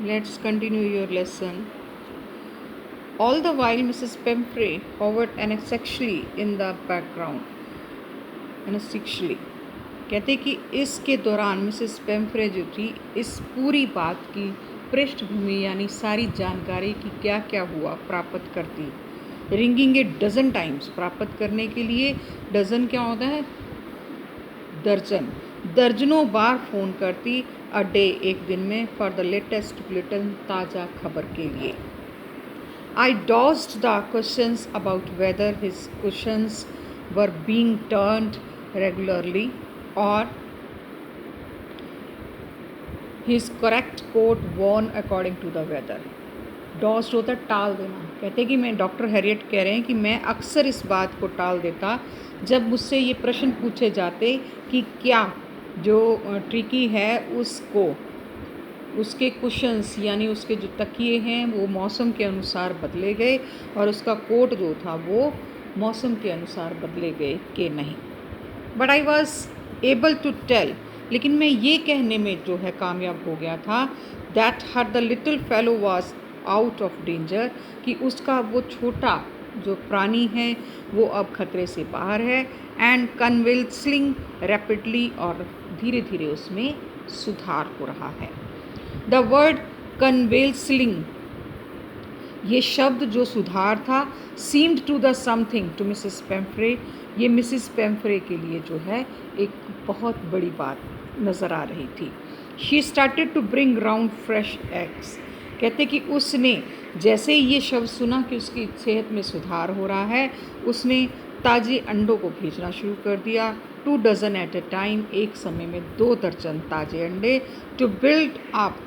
Let's continue your lesson. All the while, Mrs. Pemfrey hovered anxiously in the background. Anxiously. कहते कि इसके दौरान Mrs पेम्फ्रे जो थी इस पूरी बात की पृष्ठभूमि यानी सारी जानकारी की क्या क्या हुआ प्राप्त करती। रिंगिंग ए डजन टाइम्स, प्राप्त करने के लिए डजन क्या होता है? दर्जन, दर्जनों बार फ़ोन करती अ डे, एक दिन में, फॉर द लेटेस्ट बुलेटिन, ताज़ा खबर के लिए। I dodged the questions about whether his cushions were being turned regularly or his correct coat worn according to the weather. डॉस्ट होता है टाल देना। कहते कि मैं, डॉक्टर हैरियट कह रहे हैं कि मैं अक्सर इस बात को टाल देता जब मुझसे ये प्रश्न पूछे जाते कि क्या जो ट्रिकी है उसको उसके कुशन्स यानी उसके जो तकिए हैं वो मौसम के अनुसार बदले गए और उसका कोट जो था वो मौसम के अनुसार बदले गए कि नहीं। But I was able to tell, लेकिन मैं ये कहने में जो है कामयाब हो गया था that her the little fellow was out of danger, कि उसका वो छोटा जो प्राणी है वो अब खतरे से बाहर है। एंड कन्विल्सिंग रैपिडली, और धीरे धीरे उसमें सुधार हो रहा है। द वर्ड कन्वेल्सिंग, ये शब्द जो सुधार था, seemed to the something to Mrs Pomfrey, ये मिसेस पेम्फ्रे के लिए जो है एक बहुत बड़ी बात नज़र आ रही थी। She started to bring round fresh eggs, कहते कि उसने जैसे ही ये शब्द सुना कि उसकी सेहत में सुधार हो रहा है, उसने ताज़े अंडों को भेजना शुरू कर दिया। 2 डज़न एट ए टाइम, एक समय में 2 दर्जन ताज़े अंडे। To build up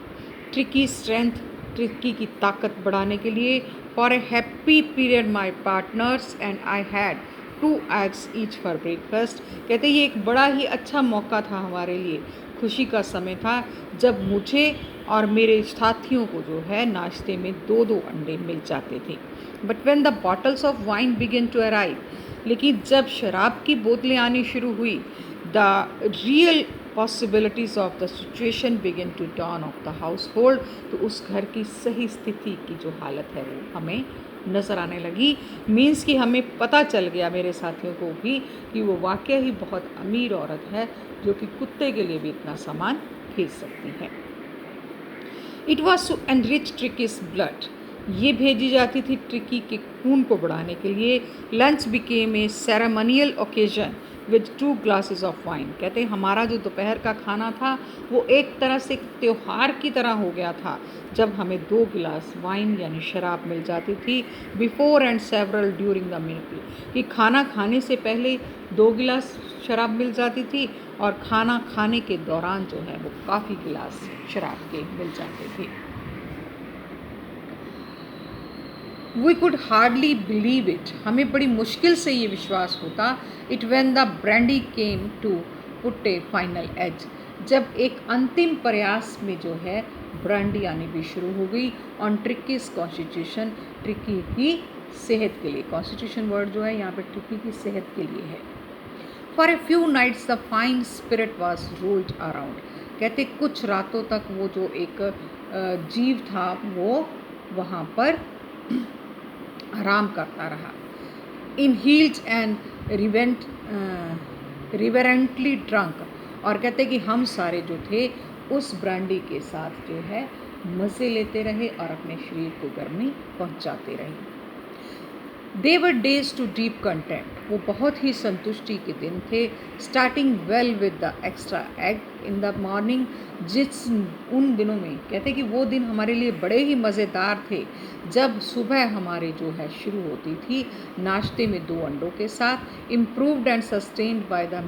Tricki strength, Tricki की ताकत बढ़ाने के लिए। For a happy period my partners and I had 2 eggs each for breakfast, कहते ये एक बड़ा ही अच्छा मौका था हमारे लिए, खुशी का समय था जब मुझे और मेरे साथियों को जो है नाश्ते में 2-2 अंडे मिल जाते थे। But when the bottles of wine began to arrive, लेकिन जब शराब की बोतलें आनी शुरू हुई, the real possibilities of the situation begin to dawn of the household, तो उस घर की सही स्थिति की जो हालत है वो हमें नज़र आने लगी। मीन्स कि हमें पता चल गया, मेरे साथियों को भी, कि वो वाकई ही बहुत अमीर औरत है जो कि कुत्ते के लिए भी इतना सामान भेज सकती है। It was to enrich Tricki's blood, ये भेजी जाती थी ट्रिकी के खून को बढ़ाने के लिए। Lunch became a ceremonial occasion with 2 glasses of wine, कहते हमारा जो दोपहर का खाना था वो एक तरह से त्यौहार की तरह हो गया था जब हमें 2 गिलास वाइन यानी शराब मिल जाती थी। Before and several during the meal, कि खाना खाने से पहले 2 गिलास शराब मिल जाती थी और खाना खाने के दौरान जो है वो काफ़ी गिलास शराब के मिल जाते थे। We could hardly believe it, हमें बड़ी मुश्किल से ये विश्वास होता। It when the brandy came to put a final edge, जब एक अंतिम प्रयास में जो है ब्रांडी आनी भी शुरू हो गई ऑन ट्रिकीज कॉन्स्टिट्यूशन, ट्रिकी की सेहत के लिए। कॉन्स्टिट्यूशन वर्ड जो है यहाँ पे ट्रिकी की सेहत के लिए है। For a few nights the fine spirit was rolled around, कहते कुछ रातों तक वो जो एक जीव था वो वहाँ पर आराम करता रहा। इन हील्ड एंड रिवेरेंटली ड्रंक, और कहते कि हम सारे जो थे उस ब्रांडी के साथ जो है मज़े लेते रहे और अपने शरीर को गर्मी पहुंचाते रहे। दे वर डेज टू डीप कंटेंट, वो बहुत ही संतुष्टि के दिन थे। Starting well with the extra egg in the morning, जिस उन दिनों में कहते कि वो दिन हमारे लिए बड़े ही मज़ेदार थे जब सुबह हमारे जो है शुरू होती थी नाश्ते में 2 अंडों के साथ। Improved and sustained by the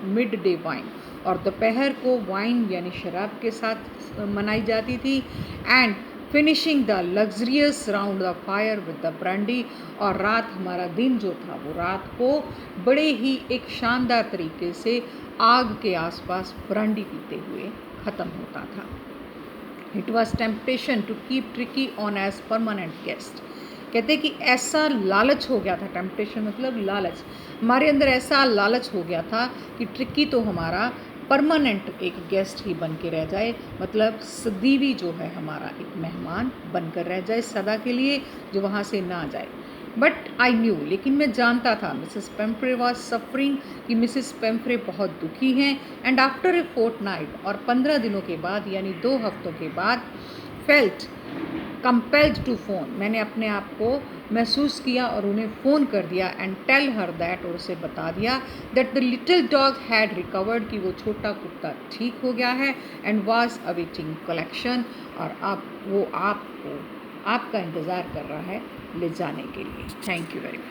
mid day wine, और दोपहर को वाइन यानी शराब के साथ मनाई जाती थी। And finishing the luxurious round the fire with the brandy, और रात हमारा दिन जो था वो रात को बड़े ही एक शानदार तरीके से आग के आसपास ब्रांडी पीते हुए ख़त्म होता था। It was temptation to keep Tricki on as permanent guest, कहते कि ऐसा लालच हो गया था, टेम्पटेशन मतलब लालच, हमारे अंदर ऐसा लालच हो गया था कि ट्रिकी तो हमारा परमानेंट एक गेस्ट ही बन के रह जाए, मतलब सदीवी जो है हमारा एक मेहमान बनकर रह जाए सदा के लिए, जो वहाँ से ना जाए। बट आई न्यू, लेकिन मैं जानता था मिसेस पेम्फ्रे वॉज सफरिंग, कि मिसेस पेम्फ्रे बहुत दुखी हैं। एंड आफ्टर ए फोर्टनाइट, और 15 दिनों के बाद यानी 2 हफ्तों के बाद, फेल्ट कंपेल्ड टू फ़ोन, मैंने अपने आप को महसूस किया और उन्हें फ़ोन कर दिया एंड टेल हर दैट, और उसे बता दिया that the little dog had recovered, कि वो छोटा कुत्ता ठीक हो गया है, एंड वाज अवेटिंग कलेक्शन, और अब वो आपका इंतज़ार कर रहा है ले जाने के लिए। Thank you very much.